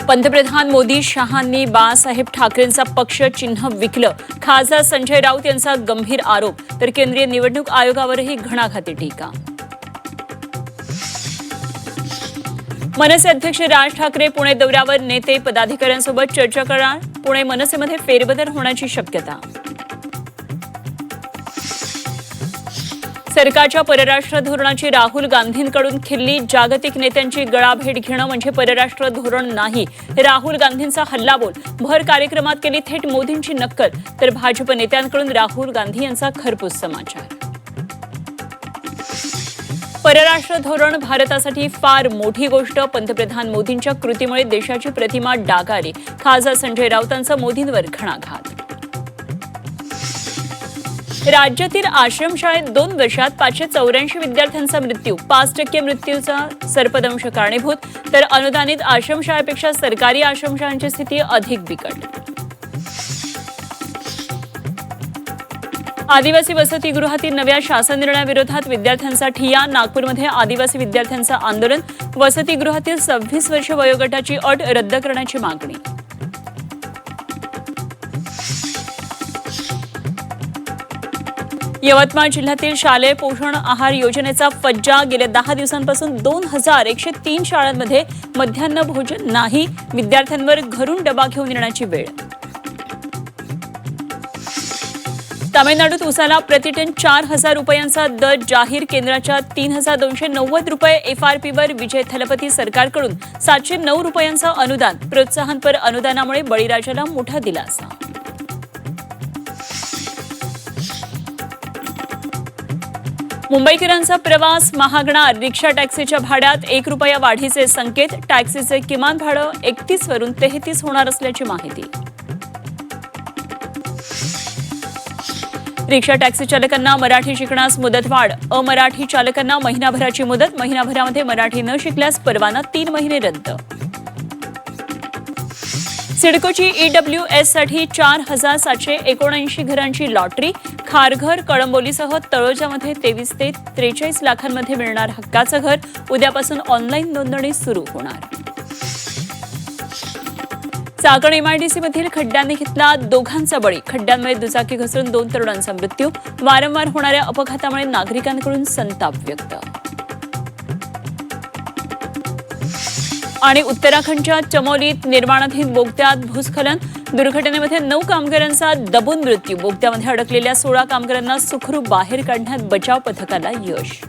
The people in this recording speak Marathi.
पंतप्रधान मोदी शहांनी बाळासाहेब ठाकरेंचा पक्ष चिन्ह विकलं. खासदार संजय राऊत यांचा गंभीर आरोप. तर केंद्रीय निवडणूक आयोगावरही घणाघाती टीका. मनसे अध्यक्ष राज ठाकरे पुणे दौऱ्यावर. नेते पदाधिकाऱ्यांसोबत चर्चा करणार. पुणे मनसेमध्ये फेरबदल होण्याची शक्यता. सरकारच्या परराष्ट्र धोरणाची राहुल गांधींकडून खिल्ली. जागतिक नेत्यांची गळाभेट घेणं म्हणजे परराष्ट्र धोरण नाही. राहुल गांधींचा हल्लाबोल. भर कार्यक्रमात केली थेट मोदींची नक्कल. तर भाजप नेत्यांकडून राहुल गांधी यांचा खरपूस समाचार. परराष्ट्र धोरण भारतासाठी फार मोठी गोष्ट. पंतप्रधान मोदींच्या कृतीमुळे देशाची प्रतिमा डागाळली. खासदार संजय राऊतांचा मोदींवर घणाघात. राज्यातील आश्रमशाळेत 2 वर्षात 584 विद्यार्थ्यांचा मृत्यू. 5% मृत्यूचा सर्पदंश कारणीभूत. तर अनुदानित आश्रमशाळेपेक्षा सरकारी आश्रमशाळांची स्थिती अधिक बिकट. आदिवासी वसतिगृहातील नव्या शासन निर्णयाविरोधात विद्यार्थ्यांचा ठिय्या. नागपूरमध्ये आदिवासी विद्यार्थ्यांचं आंदोलन. वसतिगृहातील 26 वर्ष वयोगटाची अट रद्द करण्याची मागणी. यवतमाळ जिल्ह्यातील शालेय पोषण आहार योजनेचा फज्जा. गेल्या 10 दिवसांपासून 2103 शाळांमध्ये मध्यान्ह भोजन नाही. विद्यार्थ्यांवर घरून डबा घेऊन येण्याची वेळ. तामिळनाडूत उसाला प्रतिटन 4,000 रुपयांचा दर जाहीर. केंद्राच्या 3,290 रुपये एफआरपीवर. विजय थलपती. सरकारकडून 709 रुपयांचं अनुदान. प्रोत्साहनपर अनुदानामुळे बळीराजाला मोठा दिलासा. मुंबईकरांचा प्रवास महागणार. रिक्षा टॅक्सीच्या भाड्यात 1 रुपया वाढीचे संकेत. टॅक्सीचे किमान भाडं 31 वरून 33 होणार असल्याची माहिती. रिक्षा टॅक्सी चालकांना मराठी शिकण्यास मुदतवाढ. अमराठी चालकांना महिनाभराची मुदत. महिनाभरामध्ये मराठी न शिकल्यास परवाना 3 महिने रद्द. सिडकोची ईडब्ल्यूएससाठी 4,779 घरांची लॉटरी. खारघर. कळंबोलीसह तळोजामध्ये 23 ते 43 लाखांमध्ये मिळणार हक्काचं घर. उद्यापासून ऑनलाईन नोंदणी सुरू होणार. चाकण एमआयडीसीमधील खड्ड्यांनी घेतला 2घांचा बळी. खड्ड्यांमुळे दुचाकी घसरून 2 तरुणांचा मृत्यू. वारंवार होणाऱ्या अपघातामुळे नागरिकांकडून संताप व्यक्त. आणि उत्तराखंडच्या चमोलीत निर्माणाधीन बोगद्यात भूस्खलन. दुर्घटनेमध्ये 9 कामगारांचा दबून मृत्यू. बोगद्यामध्ये अडकलेल्या 16 कामगारांना सुखरूप बाहेर काढण्यात बचाव पथकाला यश.